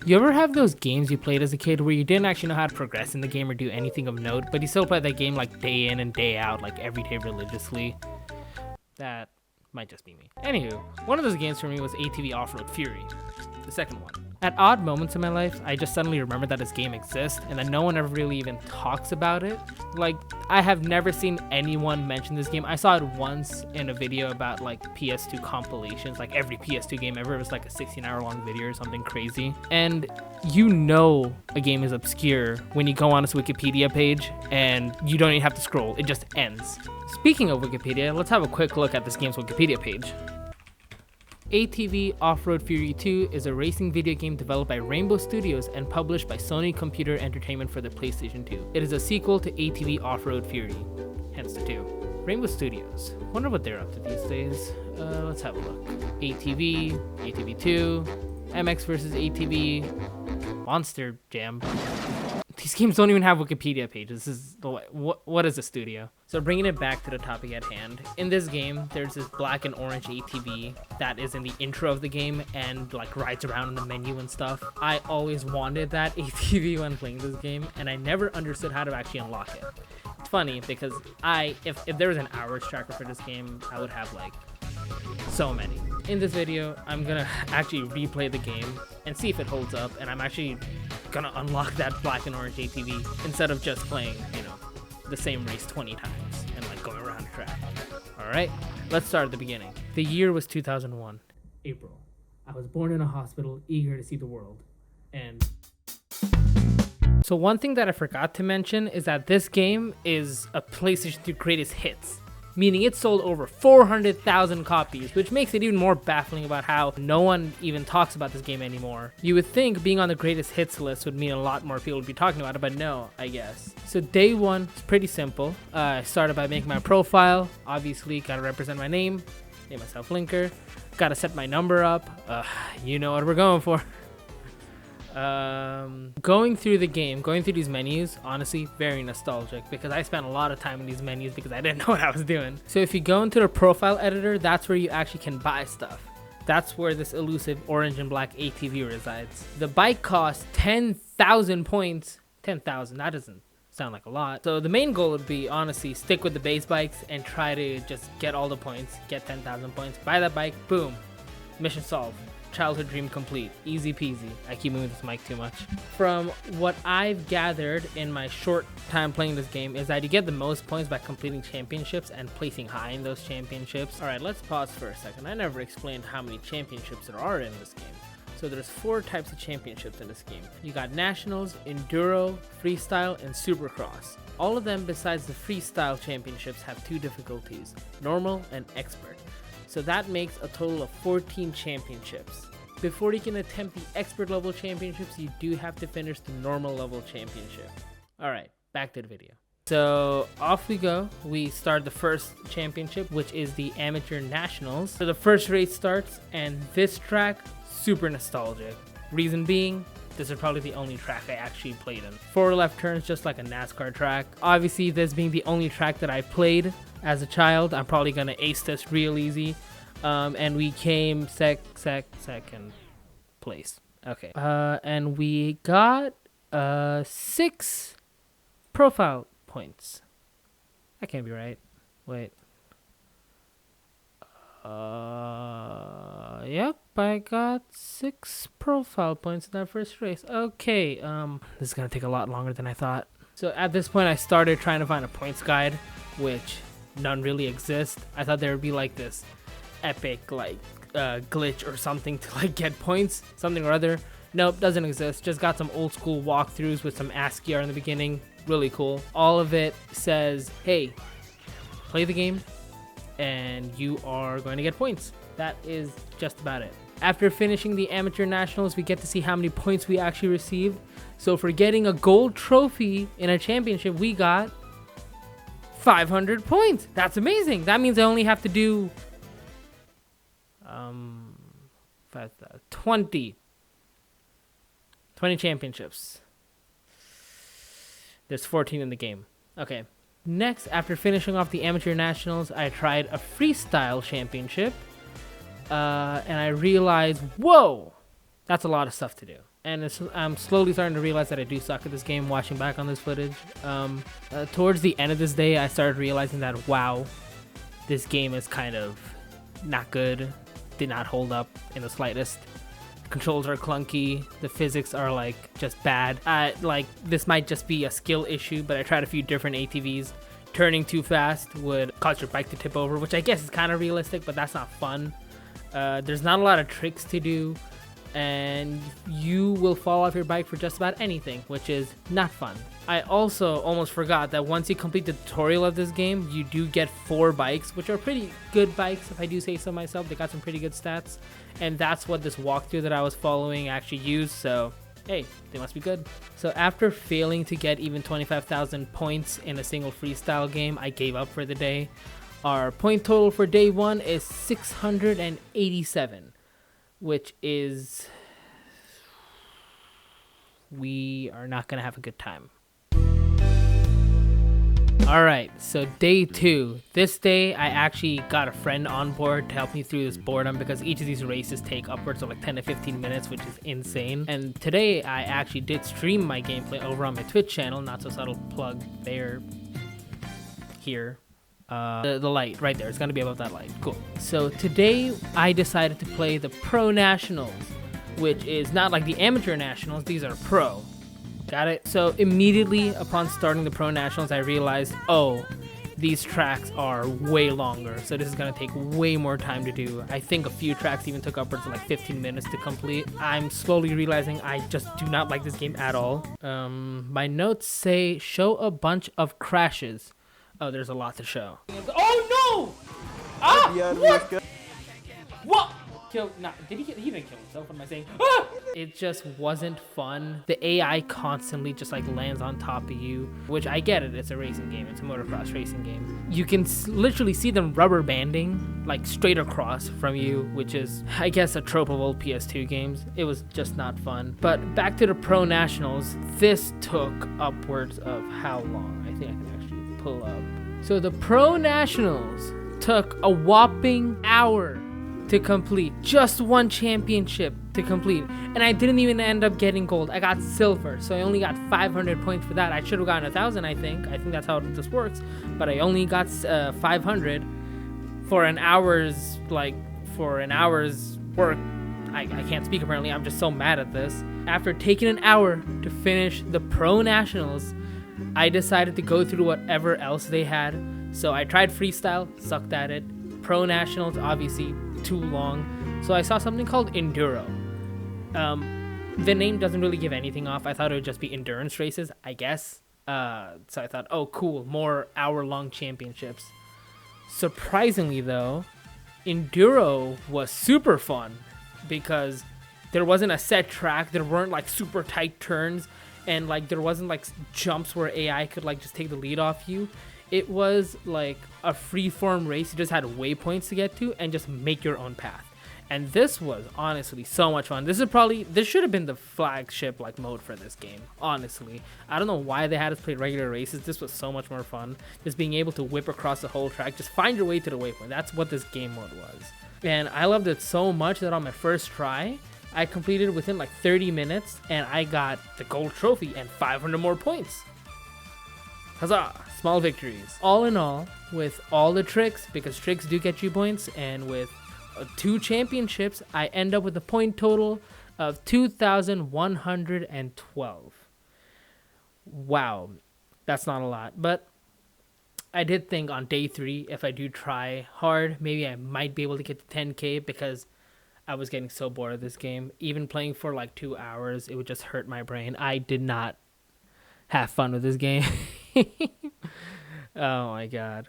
You ever have those games you played as a kid where you didn't actually know how to progress in the game or do anything of note, but you still play that game like day in and day out, like every day religiously? That might just be me. Anywho, one of those games for me was ATV Offroad Fury, the second one. At odd moments in my life, I just suddenly remembered that this game exists and that no one ever really even talks about it. Like, I have never seen anyone mention this game. I saw it once in a video about like PS2 compilations, like every PS2 game ever. It was like a 16-hour long video or something crazy. And you know a game is obscure when you go on its Wikipedia page and you don't even have to scroll, it just ends. Speaking of Wikipedia, let's have a quick look at this game's Wikipedia page. ATV Offroad Fury 2 is a racing video game developed by Rainbow Studios and published by Sony Computer Entertainment for the PlayStation 2. It is a sequel to ATV Offroad Fury, hence the 2. Rainbow Studios. Wonder what they're up to these days. Let's have a look. ATV, ATV 2, MX vs. ATV, Monster Jam. These games don't even have Wikipedia pages. This is what is a studio? So bringing it back to the topic at hand, in this game there's this black and orange ATV that is in the intro of the game and like rides around in the menu and stuff. I always wanted that ATV when playing this game and I never understood how to actually unlock it. It's funny because if there was an hours tracker for this game, I would have like so many. In this video, I'm gonna actually replay the game and see if it holds up, and I'm actually gonna unlock that black and orange ATV instead of just playing, the same race 20 times and like going around the track. Alright, let's start at the beginning. The year was 2001. April. I was born in a hospital, eager to see the world. And so one thing that I forgot to mention is that this game is a PlayStation 2 greatest hits, meaning it sold over 400,000 copies, which makes it even more baffling about how no one even talks about this game anymore. You would think being on the greatest hits list would mean a lot more people would be talking about it, but no, I guess. So day one is pretty simple. I started by making my profile. Obviously, gotta represent my name myself Linker. Gotta set my number up. You know what we're going for. Going through the game, going through these menus, honestly, very nostalgic because I spent a lot of time in these menus because I didn't know what I was doing. So if you go into the profile editor, that's where you actually can buy stuff. That's where this elusive orange and black ATV resides. The bike costs 10,000 points. 10,000, that doesn't sound like a lot. So the main goal would be, honestly, stick with the base bikes and try to just get all the points, get 10,000 points, buy that bike, boom, mission solved. Childhood dream complete. Easy peasy. I keep moving this mic too much. From what I've gathered in my short time playing this game is that you get the most points by completing championships and placing high in those championships. Alright, let's pause for a second. I never explained how many championships there are in this game. So there's 4 types of championships in this game. You got Nationals, Enduro, Freestyle, and Supercross. All of them besides the Freestyle championships have 2 difficulties, Normal and Expert. So that makes a total of 14 championships. Before you can attempt the expert level championships, you do have to finish the normal level championship. Alright, back to the video. So off we go. We start the first championship, which is the Amateur Nationals. So the first race starts, and this track, super nostalgic. Reason being, this is probably the only track I actually played in. 4 left turns, just like a NASCAR track. Obviously, this being the only track that I played as a child, I'm probably gonna ace this real easy. And we came second place. Okay. And we got 6 profile points. That can't be right. Wait. Yep, I got 6 profile points in that first race. Okay, this is gonna take a lot longer than I thought. So at this point, I started trying to find a points guide, which none really exist. I thought there would be like this epic like glitch or something to like get points, something or other. Nope, doesn't exist. Just got some old school walkthroughs with some ASCII art in the beginning. Really cool. All of it says, hey, play the game and you are going to get points. That is just about it. After finishing the Amateur Nationals, we get to see how many points we actually received. So for getting a gold trophy in a championship, we got 500 points. That's amazing. That means I only have to do 20 championships. There's 14 in the game. Okay. Next, after finishing off the Amateur Nationals, I tried a freestyle championship. And I realized, whoa, that's a lot of stuff to do. and I'm slowly starting to realize that I do suck at this game watching back on this footage. Towards the end of this day, I started realizing that, wow, this game is kind of not good, did not hold up in the slightest. The controls are clunky, the physics are like just bad. Like this might just be a skill issue, but I tried a few different ATVs. Turning too fast would cause your bike to tip over, which I guess is kind of realistic, but that's not fun. There's not a lot of tricks to do, and you will fall off your bike for just about anything, which is not fun. I also almost forgot that once you complete the tutorial of this game, you do get 4 bikes, which are pretty good bikes, if I do say so myself. They got some pretty good stats, and that's what this walkthrough that I was following actually used, so hey, they must be good. So after failing to get even 25,000 points in a single freestyle game, I gave up for the day. Our point total for day 1 is 687, which is... we are not gonna have a good time. Alright, so day 2. This day, I actually got a friend on board to help me through this boredom because each of these races take upwards of like 10 to 15 minutes, which is insane. And today, I actually did stream my gameplay over on my Twitch channel. Not so subtle plug there. Here. The light right there. It's gonna be above that light. Cool. So today, I decided to play the Pro Nationals, which is not like the Amateur Nationals. These are pro. Got it? So immediately upon starting the Pro Nationals, I realized, oh, these tracks are way longer. So this is going to take way more time to do. I think a few tracks even took upwards of like 15 minutes to complete. I'm slowly realizing I just do not like this game at all. My notes say, show a bunch of crashes. Oh, there's a lot to show. Oh, no! Ah! What? What? Did he didn't kill himself? What am I saying? Ah! It just wasn't fun. The AI constantly just like lands on top of you, which I get it. It's a racing game. It's a motocross racing game. You can literally see them rubber banding like straight across from you, which is, I guess, a trope of old PS2 games. It was just not fun. But back to the Pro Nationals. This took upwards of how long? I think I can actually pull up. So the Pro Nationals took a whopping hour to complete. Just one championship to complete, and I didn't even end up getting gold. I got silver, so I only got 500 points for that. I should have gotten 1,000. I think that's how this works, but I only got 500 for an hour's work. I can't speak apparently. I'm just so mad at this. After taking an hour to finish the Pro Nationals, I decided to go through whatever else they had. So I tried freestyle, sucked at it. Pro Nationals, obviously too long, so I saw something called enduro. The name doesn't really give anything off. I thought it would just be endurance races, I guess. So I thought, oh cool, more hour-long championships. Surprisingly though, enduro was super fun because there wasn't a set track, there weren't like super tight turns, and like there wasn't like jumps where AI could like just take the lead off you. It was like a free-form race. You just had waypoints to get to and just make your own path. And this was honestly so much fun. This should have been the flagship like mode for this game, honestly. I don't know why they had us play regular races. This was so much more fun. Just being able to whip across the whole track, just find your way to the waypoint. That's what this game mode was. And I loved it so much that on my first try, I completed it within like 30 minutes and I got the gold trophy and 500 more points. Huzzah! Small victories. All in all, with all the tricks, because tricks do get you points, and with 2 championships, I end up with a point total of 2,112. Wow, that's not a lot. But I did think on day 3, if I do try hard, maybe I might be able to get to 10K because I was getting so bored of this game. Even playing for like 2 hours, it would just hurt my brain. I did not have fun with this game. Oh my god.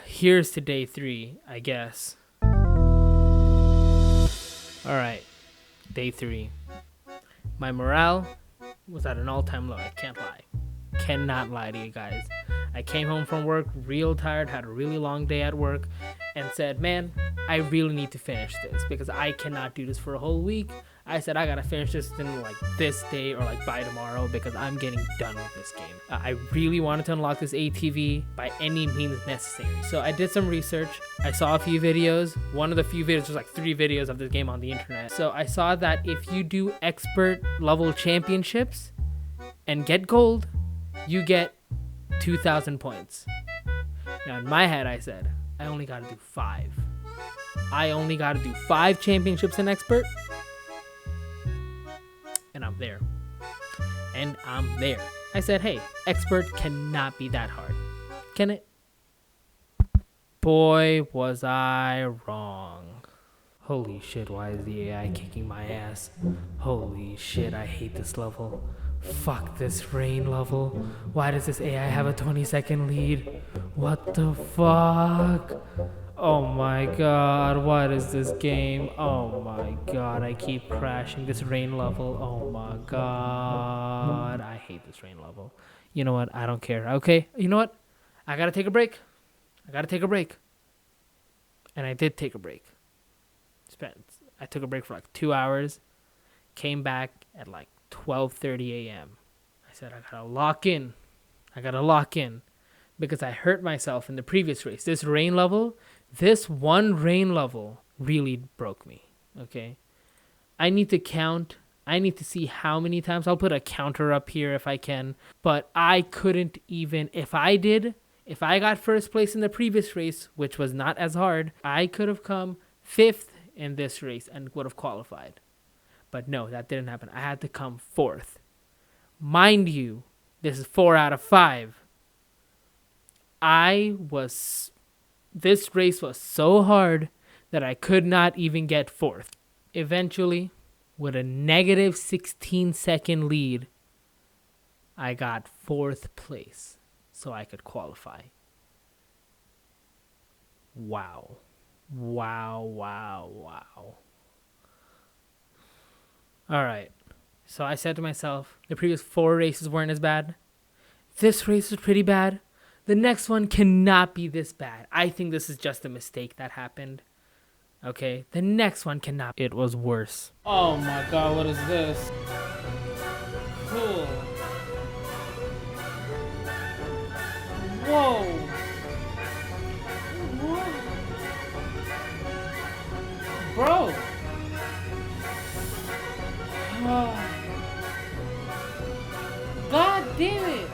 Here's to day 3, I guess. Alright, day 3. My morale was at an all-time low. I can't lie. Cannot lie to you guys. I came home from work real tired, had a really long day at work, and said, man, I really need to finish this because I cannot do this for a whole week. I said I gotta finish this in like this day or like by tomorrow because I'm getting done with this game. I really wanted to unlock this ATV by any means necessary. So I did some research. I saw a few videos. One of the few videos was like 3 videos of this game on the internet. So I saw that if you do expert level championships and get gold, you get 2,000 points. Now in my head I said, I only gotta do 5. I only gotta do 5 championships in expert. And I'm there. And I'm there. I said, hey, expert cannot be that hard. Can it? Boy, was I wrong. Holy shit, why is the AI kicking my ass? Holy shit, I hate this level. Fuck this rain level. Why does this AI have a 20-second lead? What the fuck? Oh my god, what is this game? Oh my god, I keep crashing this rain level. Oh my god, I hate this rain level. You know what? I don't care. Okay, you know what? I gotta take a break. And I did take a break. I took a break for like 2 hours. Came back at like 12:30 a.m. I said, I gotta lock in. Because I hurt myself in the previous race. This one rain level really broke me. Okay? I need to count. I need to see how many times. I'll put a counter up here if I can. But I couldn't even, if I got first place in the previous race, which was not as hard, I could have come 5th in this race and would have qualified. But no, that didn't happen. I had to come 4th. Mind you, this is 4 out of 5. This race was so hard that I could not even get 4th. Eventually, with a negative 16-second lead, I got 4th place so I could qualify. Wow. Alright, so I said to myself, the previous 4 races weren't as bad. This race was pretty bad. The next one cannot be this bad. I think this is just a mistake that happened. Okay, the next one cannot. It was worse. Oh my god, what is this? Cool. Whoa. Bro. God damn it.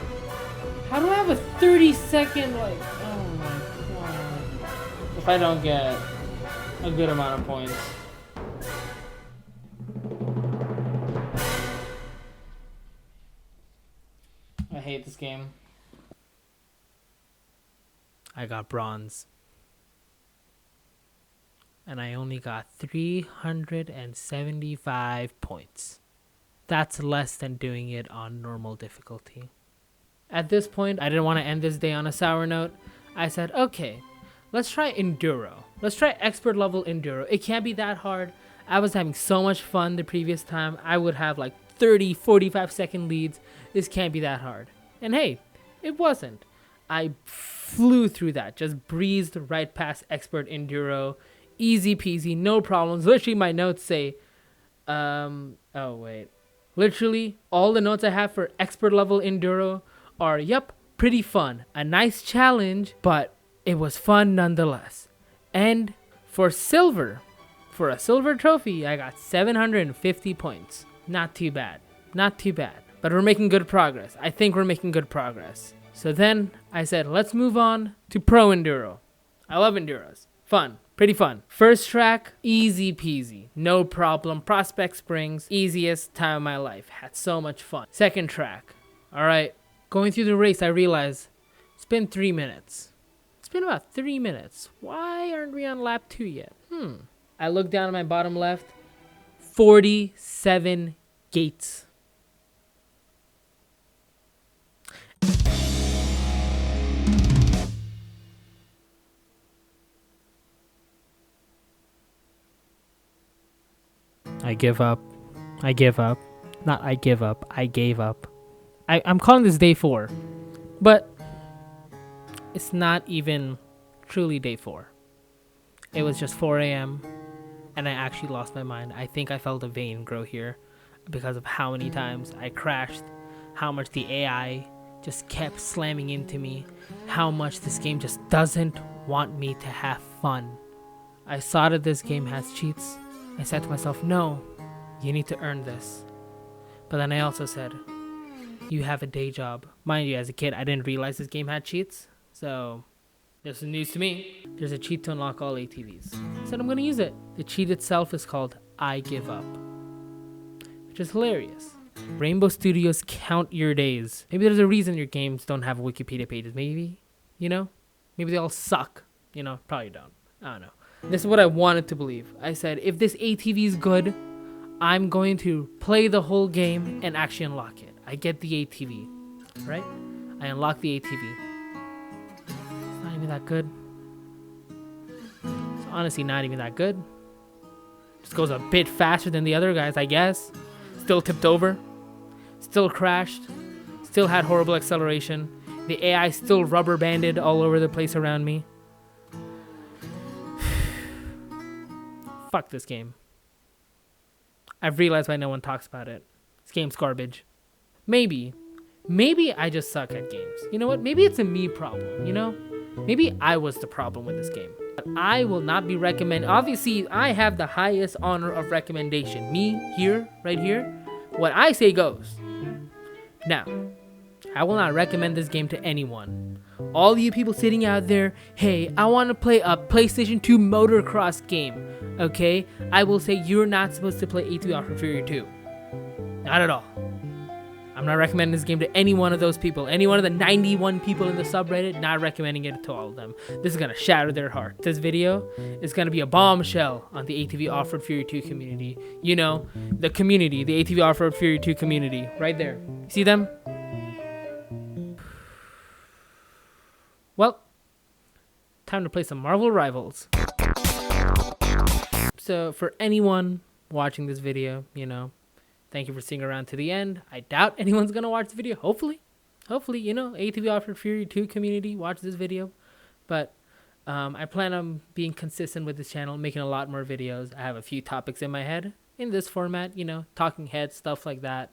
How do I have a 30-second, like, oh my god. If I don't get a good amount of points. I hate this game. I got bronze. And I only got 375 points. That's less than doing it on normal difficulty. At this point, I didn't want to end this day on a sour note. I said, okay, let's try Enduro. Let's try expert level Enduro. It can't be that hard. I was having so much fun the previous time. I would have like 30, 45-second leads. This can't be that hard. And hey, it wasn't. I flew through that. Just breezed right past expert Enduro. Easy peasy, no problems. Literally, my notes say, literally, all the notes I have for expert level Enduro are, yep, pretty fun. A nice challenge, but it was fun nonetheless. And for a silver trophy, I got 750 points. Not too bad. But we're making good progress. I think we're making good progress. So then I said, let's move on to Pro Enduro. I love Enduros. Fun. Pretty fun. First track, easy peasy. No problem. Prospect Springs, easiest time of my life. Had so much fun. Second track. Alright. Going through the race, I realized it's been 3 minutes. It's been about 3 minutes. Why aren't we on lap 2 yet? I look down at my bottom left. 47 gates. I gave up. Not I give up. I gave up. I'm calling this day 4. But it's not even truly day 4. It was just 4 a.m. and I actually lost my mind. I think I felt a vein grow here because of how many times I crashed, how much the AI just kept slamming into me, how much this game just doesn't want me to have fun. I saw that this game has cheats. I said to myself, no, you need to earn this. But then I also said, you have a day job. Mind you, as a kid, I didn't realize this game had cheats. So, this is news to me. There's a cheat to unlock all ATVs. I said I'm going to use it. The cheat itself is called I Give Up, which is hilarious. Rainbow Studios count your days. Maybe there's a reason your games don't have Wikipedia pages. Maybe, maybe they all suck. Probably don't. I don't know. This is what I wanted to believe. I said, if this ATV is good, I'm going to play the whole game and actually unlock it. I get the ATV, right? I unlock the ATV. It's not even that good. It's honestly not even that good. Just goes a bit faster than the other guys, I guess. Still tipped over. Still crashed. Still had horrible acceleration. The AI still rubber banded all over the place around me. Fuck this game. I've realized why no one talks about it. This game's garbage. Maybe I just suck at games. You know what? Maybe it's a me problem, Maybe I was the problem with this game. But I will not be recommending. Obviously, I have the highest honor of recommendation. Me, here, right here. What I say goes. Now, I will not recommend this game to anyone. All you people sitting out there, hey, I want to play a PlayStation 2 motocross game, okay? I will say you're not supposed to play ATV Offroad Fury 2. Not at all. I'm not recommending this game to any one of those people. Any one of the 91 people in the subreddit, not recommending it to all of them. This is going to shatter their heart. This video is going to be a bombshell on the ATV Offroad Fury 2 community. The community, the ATV Offroad Fury 2 community. Right there. See them? Well, time to play some Marvel Rivals. So for anyone watching this video, thank you for sticking around to the end. I doubt anyone's going to watch the video. Hopefully, ATV Offroad Fury 2 community watch this video. But I plan on being consistent with this channel, making a lot more videos. I have a few topics in my head in this format, talking heads, stuff like that.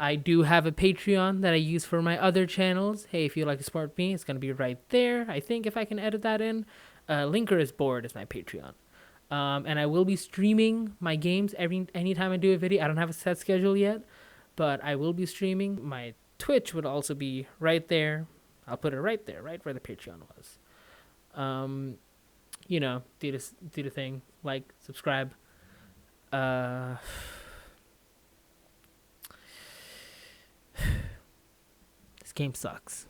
I do have a Patreon that I use for my other channels. Hey, if you'd like to support me, it's going to be right there. I think if I can edit that in. Linker is bored is my Patreon. And I will be streaming my games anytime I do a video. I don't have a set schedule yet, but I will be streaming. My Twitch would also be right there. I'll put it right there, right where the Patreon was. Do the thing. Like, subscribe. This game sucks.